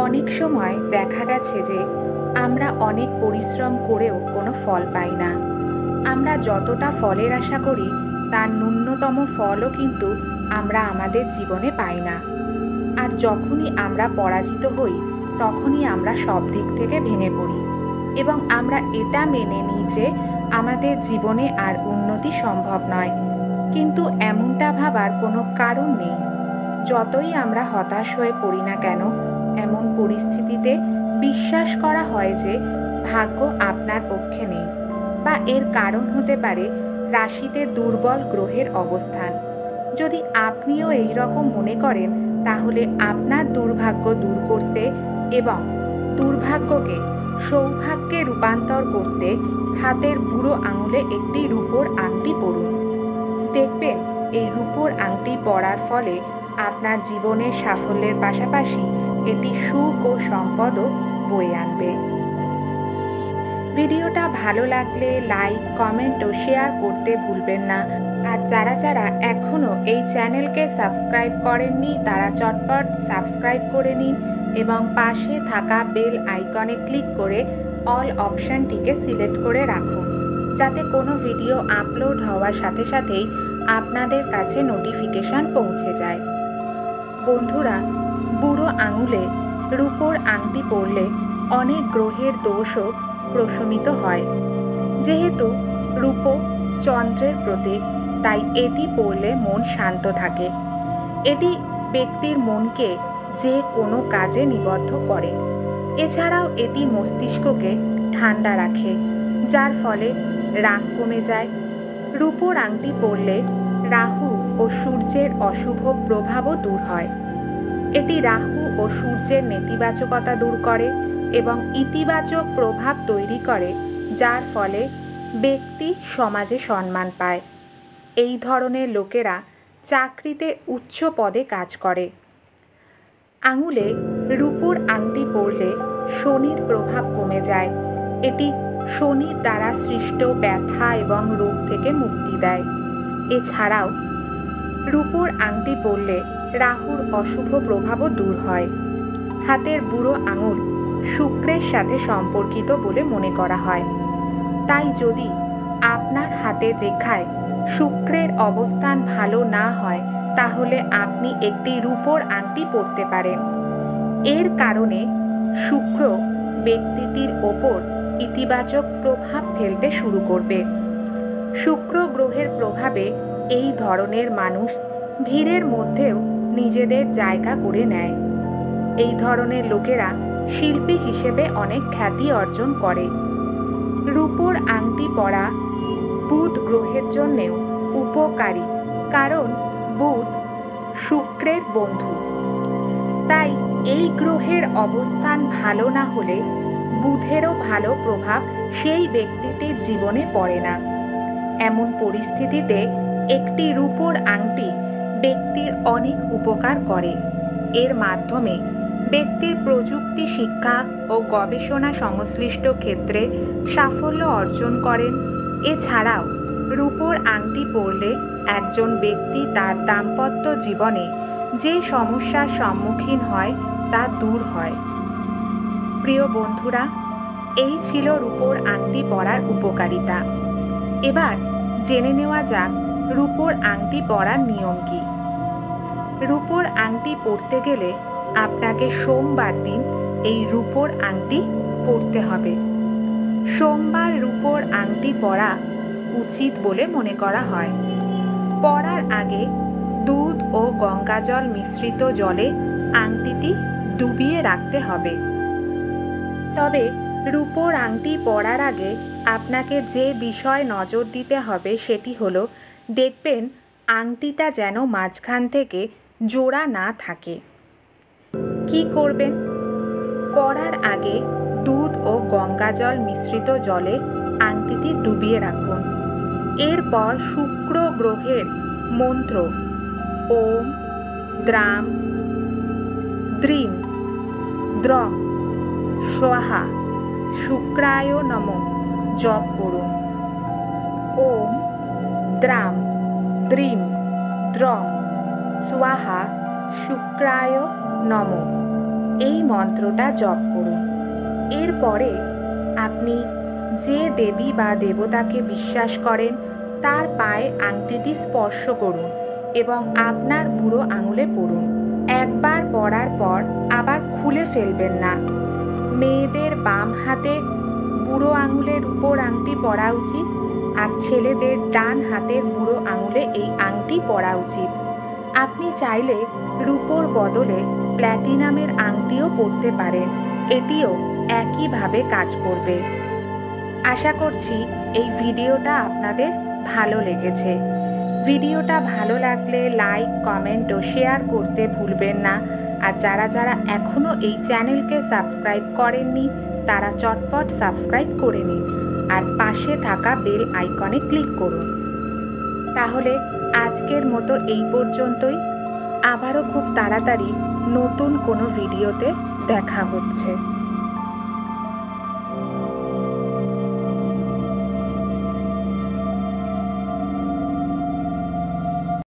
অনেক সময় দেখা গেছে যে আমরা অনেক পরিশ্রম করেও কোনো ফল পাই না। আমরা যতটা ফলের আশা করি তার ন্যূনতম ফলও কিন্তু আমরা আমাদের জীবনে পাই না। আর যখনই আমরা পরাজিত হই তখনই আমরা সব দিক থেকে ভেঙে পড়ি এবং আমরা এটা মেনে নিই যে আমাদের জীবনে আর উন্নতি সম্ভব নয়। কিন্তু এমনটা ভাবার কোনো কারণ নেই। যতই আমরা হতাশ হয়ে পড়ি না কেন, এমন পরিস্থিতিতে বিশ্বাস করা হয় যে ভাগ্য আপনার পক্ষে নেই, বা এর কারণ হতে পারে রাশিতে দুর্বল গ্রহের অবস্থান। যদি আপনিও এই রকম মনে করেন, তাহলে আপনার দুর্ভাগ্য দূর করতে এবং দুর্ভাগ্যকে সৌভাগ্যে রূপান্তর করতে হাতের বুড়ো আঙুলে একটি রূপোর আংটি পরুন। দেখবেন এই রূপোর আংটি পরার ফলে আপনার জীবনের সাফল্যের পাশাপাশি এটি সুখ ও সম্পদও বয়ে আনবে। ভিডিওটা ভালো লাগলে লাইক, কমেন্ট ও শেয়ার করতে ভুলবেন না। আর যারা যারা এখনও এই চ্যানেলকে সাবস্ক্রাইব করেননি তারা চটপট সাবস্ক্রাইব করে নিন এবং পাশে থাকা বেল আইকনে ক্লিক করে অল অপশানটিকে সিলেক্ট করে রাখুন, যাতে কোনো ভিডিও আপলোড হওয়ার সাথে সাথেই আপনাদের কাছে নোটিফিকেশান পৌঁছে যায়। বন্ধুরা, বুড়ো আঙুলে রূপোর আংটি পরলে অনেক গ্রহের দোষও প্রশমিত হয়। যেহেতু রূপো চন্দ্রের প্রতীক, তাই এটি পরলে মন শান্ত থাকে। এটি ব্যক্তির মনকে যে কোনো কাজে নিবদ্ধ করে। এছাড়াও এটি মস্তিষ্ককে ঠান্ডা রাখে, যার ফলে রাগ কমে যায়। রূপোর আংটি পরলে রাহু ও সূর্যের অশুভ প্রভাবও দূর হয়। এটি রাহু ও সূর্যের নেতিবাচকতা দূর করে এবং ইতিবাচক প্রভাব তৈরি করে, যার ফলে ব্যক্তি সমাজে সম্মান পায়। এই ধরনের লোকেরা চাকরিতে উচ্চ পদে কাজ করে। আঙুলে রূপোর আংটি পরলে শনির প্রভাব কমে যায়। এটি শনির দ্বারা সৃষ্ট ব্যথা এবং রোগ থেকে মুক্তি দেয়। এছাড়াও রূপোর আংটি পরলে রাহুর অশুভ প্রভাবও দূর হয়। হাতের বুড়ো আঙুল শুক্রের সাথে সম্পর্কিত বলে মনে করা হয়। তাই যদি আপনার হাতের রেখায় শুক্রের অবস্থান ভালো না হয়, তাহলে আপনি একটি রূপোর আংটি পরতে পারেন। এর কারণে শুক্র ব্যক্তিটির ওপর ইতিবাচক প্রভাব ফেলতে শুরু করবে। শুক্র গ্রহের প্রভাবে এই ধরনের মানুষ ভিড়ের মধ্যেও নিজেদের জায়গা করে নেয়। এই ধরনের লোকেরা শিল্পী হিসেবে অনেক খ্যাতি অর্জন করে। রূপোর আংটি পরা বুধ গ্রহের জন্যেও উপকারী, কারণ বুধ শুক্রের বন্ধু। তাই এই গ্রহের অবস্থান ভালো না হলে বুধেরও ভালো প্রভাব সেই ব্যক্তিটির জীবনে পড়ে না। এমন পরিস্থিতিতে একটি রূপোর আংটি ব্যক্তির অনেক উপকার করে। এর মাধ্যমে ব্যক্তির প্রযুক্তি, শিক্ষা ও গবেষণা সংশ্লিষ্ট ক্ষেত্রে সাফল্য অর্জন করেন। এছাড়াও রূপোর আংটি পরলে একজন ব্যক্তি তার দাম্পত্য জীবনে যে সমস্যার সম্মুখীন হয় তা দূর হয়। প্রিয় বন্ধুরা, এই ছিল রূপোর আংটি পরার উপকারিতা। এবার জেনে নেওয়া যাক রূপোর আংটি পরার নিয়ম কী। রূপোর আংটি পরতে গেলে আপনাকে সোমবার দিন এই রূপোর আংটি পরতে হবে। সোমবার রূপোর আংটি পরা উচিত বলে মনে করা হয়। পরার আগে দুধ ও গঙ্গাজল মিশ্রিত জলে আংটিটি ডুবিয়ে রাখতে হবে। তবে রূপোর আংটি পরার আগে আপনাকে যে বিষয় নজর দিতে হবে সেটি হলো, দেখবেন আংটিটা যেন মাঝখান থেকে জোড়া না থাকে। কি করবেন? পরার আগে দুধ ও গঙ্গাজল মিশ্রিত জলে আংটিটি ডুবিয়ে রাখুন। এরপর শুক্র গ্রহের মন্ত্র ওম দ্রাম দ্রিম দ্রম স্বাহা শুক্রায় নমঃ জপ করুন। ওম দ্রাম দ্রিম দ্রম স্বাহা শুক্রায় নমঃ। এই মন্ত্রটা জপ করুন। এরপরে আপনি যে দেবী বা দেবতাকে বিশ্বাস করেন তার পায়ে আংটিটি স্পর্শ করুন এবং আপনার বুড়ো আঙুলে পরুন। একবার পরার পর আবার খুলে ফেলবেন না। মেয়েদের বাম হাতে বুড়ো আঙুলের উপর আংটি পরা উচিত, আর ছেলেদের ডান হাতের বুড়ো আঙুলে এই আংটি পরা উচিত। আপনি চাইলে রূপোর বদলে প্ল্যাটিনামের আংটিও পরতে পারেন, এটিও একইভাবে কাজ করবে। আশা করছি এই ভিডিওটা আপনাদের ভালো লেগেছে। ভিডিওটা ভালো লাগলে লাইক, কমেন্ট ও শেয়ার করতে ভুলবেন না। আর যারা যারা এখনও এই চ্যানেলকে সাবস্ক্রাইব করেননি তারা চটপট সাবস্ক্রাইব করে নিন আর পাশে থাকা বেল আইকনে ক্লিক করুন। তাহলে আজকের মতো এই পর্যন্তই। আবারও খুব তাড়াতাড়ি নতুন কোনো ভিডিওতে দেখা হচ্ছে।